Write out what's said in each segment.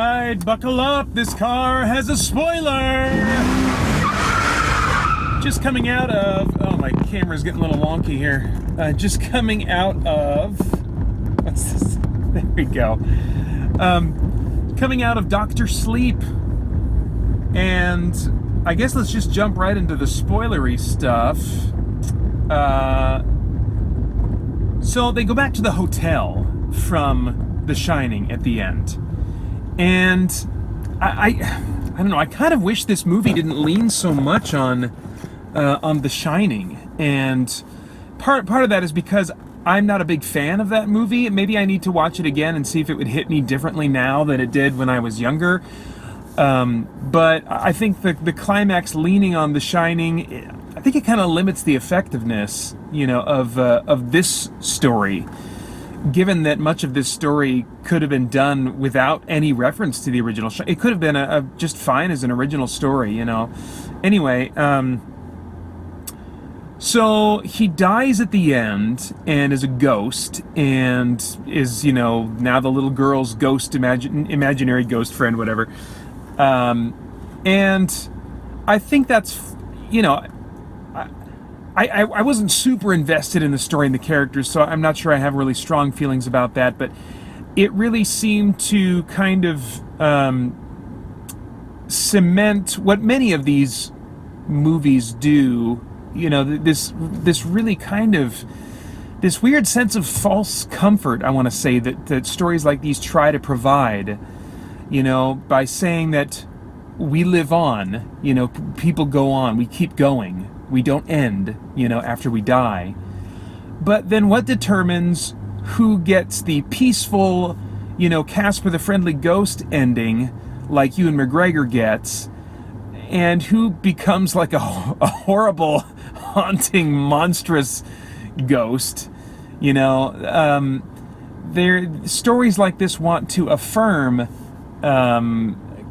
right, buckle up. This car has a spoiler. Just coming out of... Oh, my camera's getting a little wonky here. Just coming out of... What's this? There we go. Coming out of Dr. Sleep. And I guess let's just jump right into the spoilery stuff. So they go back to the hotel from The Shining at the end. And I don't know, I kind of wish this movie didn't lean so much on The Shining. And part of that is because I'm not a big fan of that movie. Maybe I need to watch it again and see if it would hit me differently now than it did when I was younger. But I think the climax leaning on The Shining, I think it kind of limits the effectiveness, of this story, given that much of this story could have been done without any reference to the original. It could have been just fine as an original story, Anyway, so he dies at the end and is a ghost and is, now the little girl's ghost, imaginary ghost friend, whatever. And I think that's, I wasn't super invested in the story and the characters, so I'm not sure I have really strong feelings about that, but it really seemed to kind of cement what many of these movies do, this really kind of, this weird sense of false comfort, I want to say, that stories like these try to provide, by saying that we live on, people go on, we keep going. We don't end, after we die. But then what determines who gets the peaceful, Casper the Friendly Ghost ending, like Ewan McGregor gets, and who becomes like a horrible, haunting, monstrous ghost? Stories like this want to affirm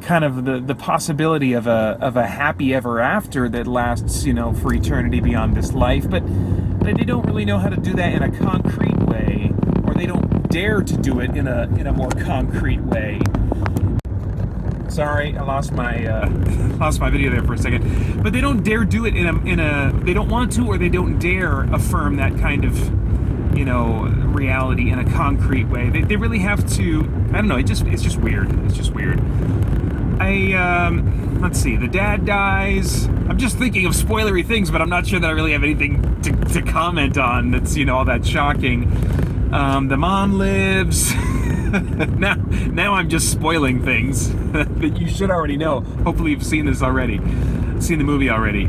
kind of the possibility of a happy ever after that lasts, for eternity beyond this life, but they don't really know how to do that in a concrete way, or they don't dare to do it in a more concrete way. Sorry, I lost my video there for a second. But they don't dare do it in a they don't want to, or they don't dare affirm that kind of, reality in a concrete way. They really have to, I don't know, it's just weird. It's just weird. Let's see, the dad dies. I'm just thinking of spoilery things, but I'm not sure that I really have anything to comment on that's, all that shocking. The mom lives. Now I'm just spoiling things that you should already know. Hopefully you've seen this already. Seen the movie already.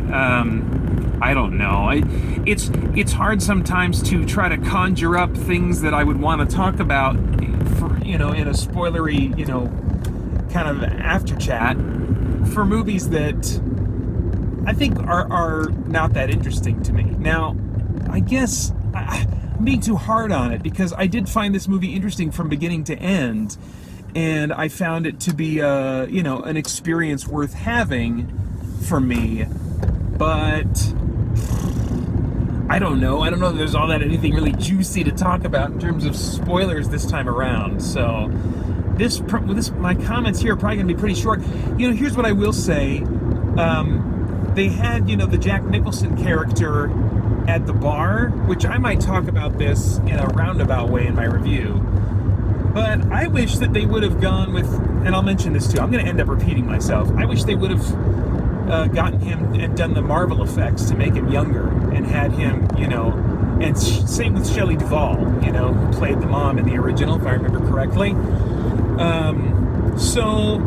I don't know. It's hard sometimes to try to conjure up things that I would want to talk about for, in a spoilery, kind of after chat for movies that I think are not that interesting to me. Now, I guess I'm being too hard on it, because I did find this movie interesting from beginning to end, and I found it to be an experience worth having for me. But I don't know that there's all that anything really juicy to talk about in terms of spoilers this time around. So my comments here are probably going to be pretty short. Here's what I will say. They had, the Jack Nicholson character at the bar, which I might talk about this in a roundabout way in my review. But I wish that they would have gone with, and I'll mention this too, I'm going to end up repeating myself. I wish they would have gotten him and done the Marvel effects to make him younger, and had him, and same with Shelley Duvall, who played the mom in the original, if I remember correctly. So,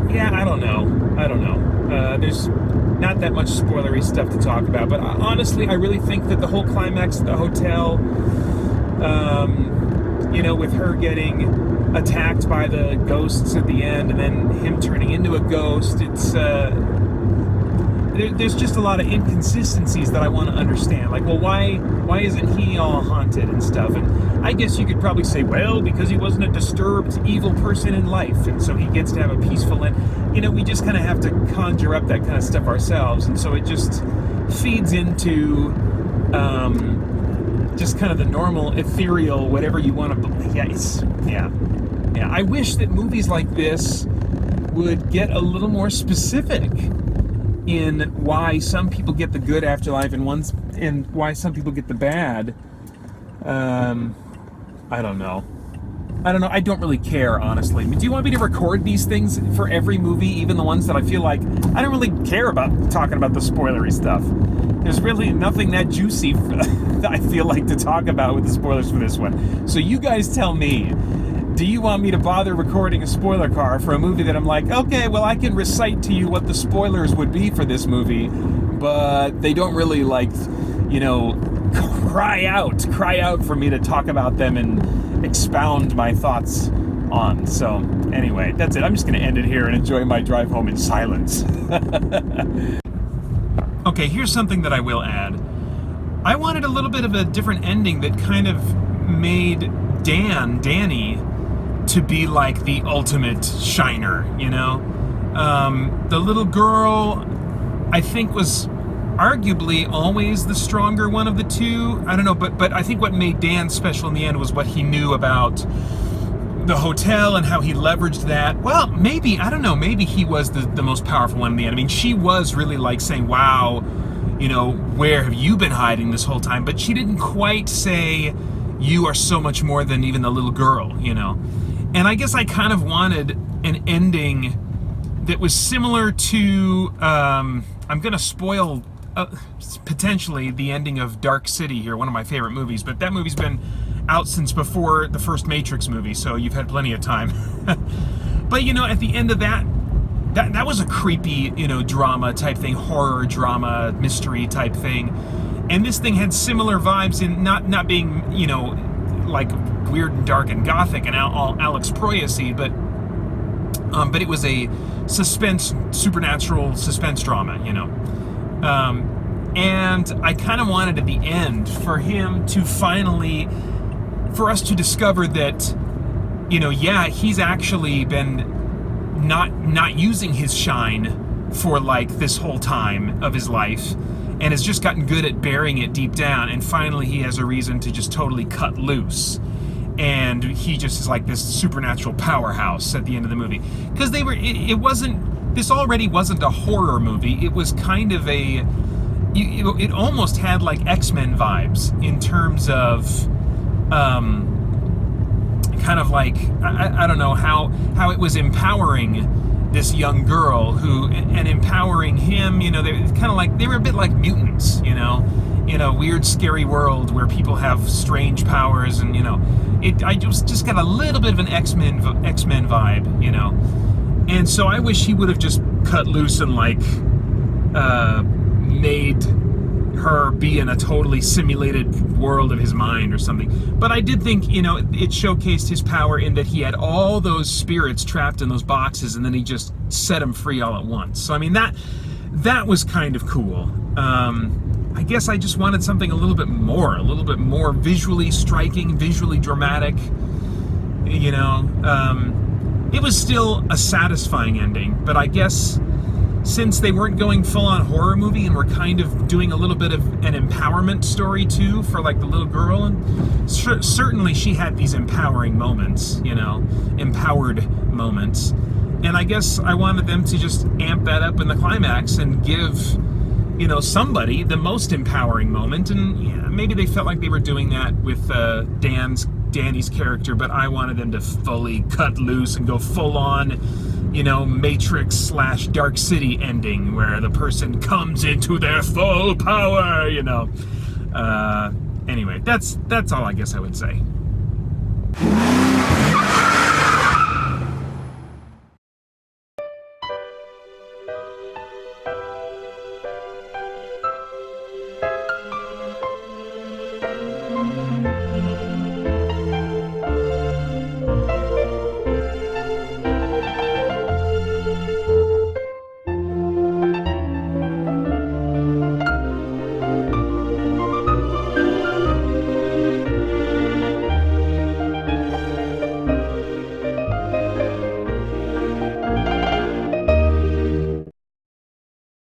yeah, I don't know. There's not that much spoilery stuff to talk about, but honestly, I really think that the whole climax at the hotel, with her getting attacked by the ghosts at the end, and then him turning into a ghost, it's there's just a lot of inconsistencies that I want to understand. Like, well, why isn't he all haunted and stuff? And I guess you could probably say, well, because he wasn't a disturbed, evil person in life, and so he gets to have a peaceful end. We just kind of have to conjure up that kind of stuff ourselves, and so it just feeds into just kind of the normal, ethereal, whatever you want to believe. Yeah. Yeah, I wish that movies like this would get a little more specific in why some people get the good afterlife and why some people get the bad. I don't know. I don't really care, honestly. Do you want me to record these things for every movie, even the ones that I feel like I don't really care about talking about the spoilery stuff? There's really nothing that juicy that I feel like to talk about with the spoilers for this one. So you guys tell me, do you want me to bother recording a spoiler car for a movie that I'm like, okay, well, I can recite to you what the spoilers would be for this movie, but they don't really, like, you know, cry out for me to talk about them and expound my thoughts on. So anyway, that's it. I'm just going to end it here and enjoy my drive home in silence. Okay, here's something that I will add. I wanted a little bit of a different ending that kind of made Danny, to be like the ultimate shiner, you know? The little girl, I think, was arguably always the stronger one of the two. I don't know, but I think what made Dan special in the end was what he knew about the hotel and how he leveraged that. Well, maybe, I don't know, maybe he was the most powerful one in the end. I mean, she was really like saying, wow, you know, where have you been hiding this whole time? But she didn't quite say, you are so much more than even the little girl, you know? And I guess I kind of wanted an ending that was similar to, I'm going to spoil potentially the ending of Dark City here, one of my favorite movies, but that movie's been out since before the first Matrix movie, so you've had plenty of time. But, you know, at the end of that was a creepy, you know, drama type thing, horror drama, mystery type thing. And this thing had similar vibes in not being, you know, like weird and dark and gothic and all Alex Proyas-y, but it was a supernatural suspense drama, you know. And I kind of wanted at the end for him to finally, for us to discover that, you know, yeah, he's actually been not using his shine for like this whole time of his life, and has just gotten good at burying it deep down, and finally he has a reason to just totally cut loose, and he just is like this supernatural powerhouse at the end of the movie. Because this already wasn't a horror movie, it was kind of it almost had like X-Men vibes in terms of kind of like, I don't know, how it was empowering this young girl and empowering him, you know. They kind of like, they were a bit like mutants, you know, in a weird, scary world where people have strange powers, and, you know, I just got a little bit of an X-Men vibe, you know. And so I wish he would have just cut loose and like made her be in a totally simulated world of his mind or something. But I did think, you know, it showcased his power in that he had all those spirits trapped in those boxes, and then he just set them free all at once. So I mean, that was kind of cool. I guess I just wanted something a little bit more visually striking, visually dramatic, you know. It was still a satisfying ending, but I guess since they weren't going full-on horror movie and were kind of doing a little bit of an empowerment story too for like the little girl, and certainly she had these empowering moments, you know, empowered moments, and I guess I wanted them to just amp that up in the climax and give, you know, somebody the most empowering moment. And yeah, maybe they felt like they were doing that with Danny's character, but I wanted them to fully cut loose and go full on, you know, Matrix / Dark City ending, where the person comes into their full power, you know. Anyway, that's all I guess I would say.